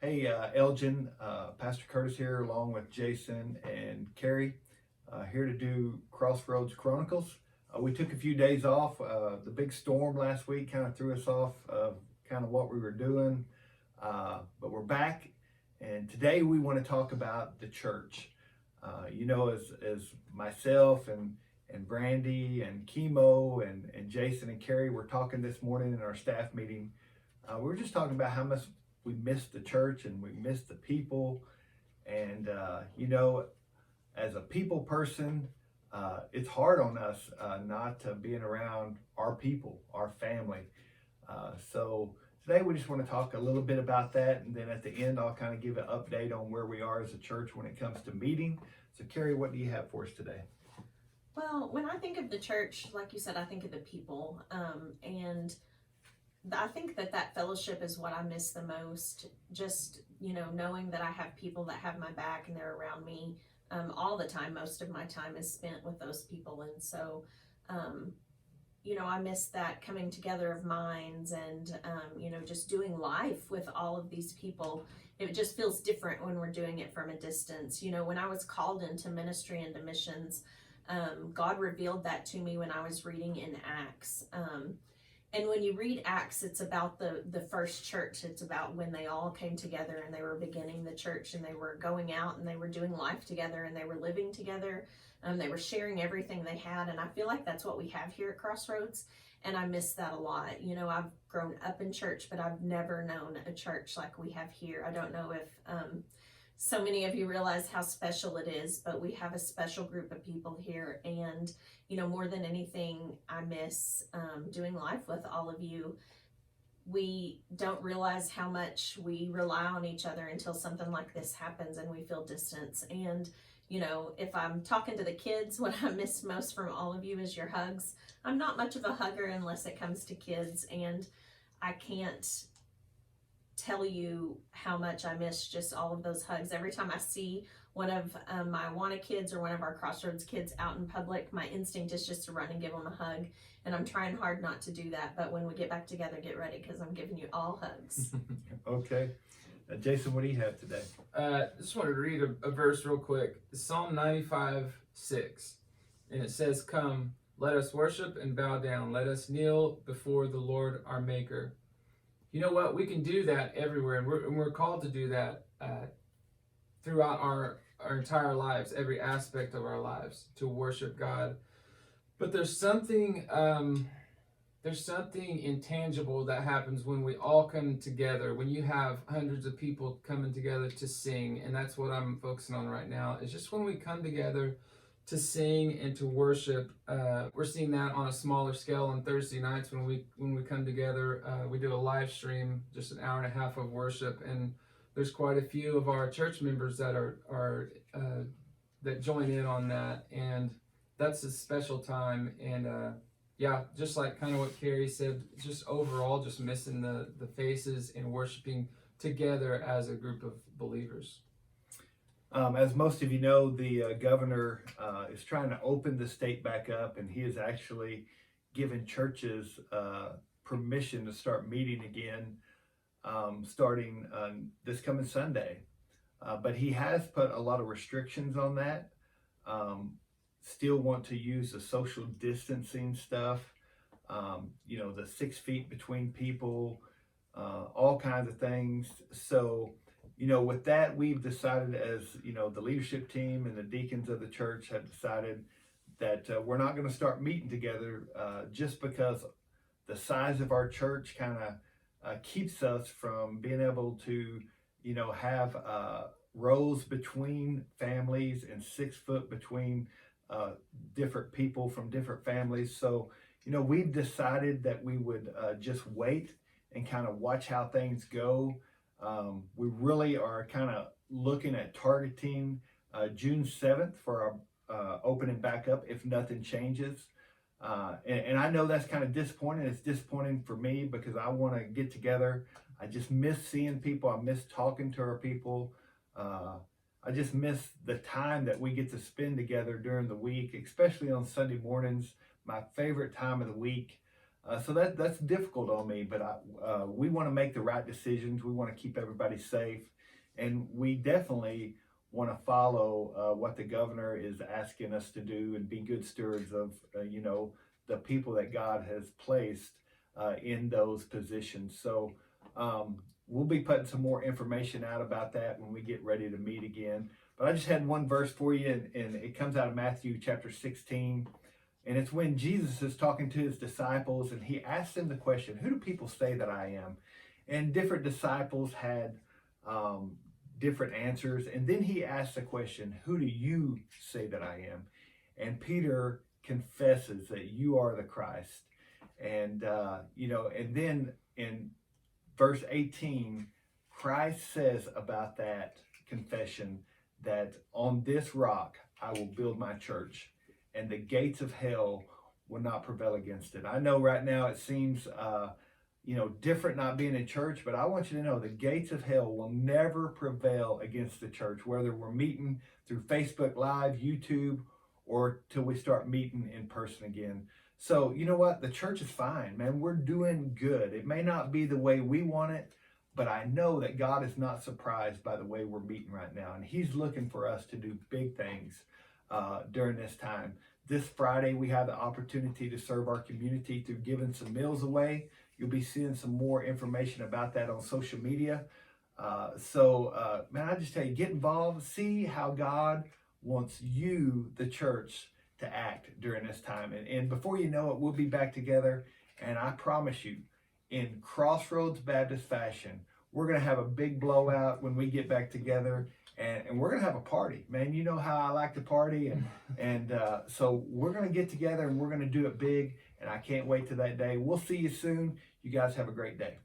Hey, Elgin, Pastor Curtis here, along with Jason and Carrie, here to do Crossroads Chronicles. We took a few days off. The big storm last week kind of threw us off of kind of what we were doing, but we're back, and today we want to talk about the church. As myself and Brandy and Chemo and Jason and Carrie were talking this morning in our staff meeting, we were just talking about how much we miss the church and we miss the people. And, as a people person, it's hard on us not to being around our people, our family. So today we just want to talk a little bit about that. And then at the end, I'll kind of give an update on where we are as a church when it comes to meeting. So Carrie, what do you have for us today? Well, when I think of the church, like you said, I think of the people. And I think that fellowship is what I miss the most. Just, knowing that I have people that have my back and they're around me all the time. Most of my time is spent with those people. And so, I miss that coming together of minds and, just doing life with all of these people. It just feels different when we're doing it from a distance. When I was called into ministry and to missions, God revealed that to me when I was reading in Acts. And when you read Acts, it's about the first church. It's about when they all came together and they were beginning the church and they were going out and they were doing life together and they were living together. They were sharing everything they had. And I feel like that's what we have here at Crossroads. And I miss that a lot. I've grown up in church, but I've never known a church like we have here. I don't know if so many of you realize how special it is, but we have a special group of people here. And more than anything, I miss doing life with all of you. We don't realize how much we rely on each other until something like this happens and we feel distance. And, if I'm talking to the kids, what I miss most from all of you is your hugs. I'm not much of a hugger unless it comes to kids, and I can't tell you how much I miss just all of those hugs. Every time I see one of my Awana kids or one of our Crossroads kids out in public, my instinct is just to run and give them a hug. And I'm trying hard not to do that. But when we get back together, get ready because I'm giving you all hugs. Okay. Jason, what do you have today? Just wanted to read a verse real quick. Psalm 95:6. And it says, "Come, let us worship and bow down. Let us kneel before the Lord our Maker." You know what? We can do that everywhere, and we're called to do that throughout our entire lives, every aspect of our lives, to worship God. But there's something intangible that happens when we all come together. When you have hundreds of people coming together to sing, and that's what I'm focusing on right now. Is just when we come together to sing and to worship. We're seeing that on a smaller scale on Thursday nights when we come together. We do a live stream, just an hour and a half of worship, and there's quite a few of our church members that are that join in on that, and that's a special time. And just like kind of what Carrie said, just overall, just missing the faces and worshiping together as a group of believers. As most of you know, the governor is trying to open the state back up, and he has actually given churches permission to start meeting again starting this coming Sunday. But he has put a lot of restrictions on that. Still want to use the social distancing stuff, the 6 feet between people, all kinds of things. So, with that, we've decided as, the leadership team and the deacons of the church have decided that we're not going to start meeting together just because the size of our church kind of keeps us from being able to, have rows between families and 6 foot between different people from different families. So, we've decided that we would just wait and kind of watch how things go. We really are kind of looking at targeting June 7th for our opening back up if nothing changes. And I know that's kind of disappointing. It's disappointing for me because I want to get together. I just miss seeing people. I miss talking to our people. I just miss the time that we get to spend together during the week, especially on Sunday mornings, my favorite time of the week. So that's difficult on me, but we want to make the right decisions. We want to keep everybody safe, and we definitely want to follow what the governor is asking us to do and be good stewards of, the people that God has placed in those positions. So we'll be putting some more information out about that when we get ready to meet again. But I just had one verse for you, and it comes out of Matthew chapter 16. And it's when Jesus is talking to his disciples and he asks them the question, who do people say that I am? And different disciples had different answers. And then he asks the question, who do you say that I am? And Peter confesses that you are the Christ. And, and then in verse 18, Christ says about that confession that on this rock I will build my church, and the gates of hell will not prevail against it. I know right now it seems, different not being in church, but I want you to know the gates of hell will never prevail against the church, whether we're meeting through Facebook Live, YouTube, or till we start meeting in person again. So, you know what? The church is fine, man. We're doing good. It may not be the way we want it, but I know that God is not surprised by the way we're meeting right now. And he's looking for us to do big things during this time. This Friday, we have the opportunity to serve our community through giving some meals away. You'll be seeing some more information about that on social media. Man, I just tell you, get involved. See how God wants you, the church, to act during this time. And before you know it, we'll be back together. And I promise you, in Crossroads Baptist fashion, we're going to have a big blowout when we get back together. And we're going to have a party, man. You know how I like to party. So we're going to get together and we're going to do it big. And I can't wait to that day. We'll see you soon. You guys have a great day.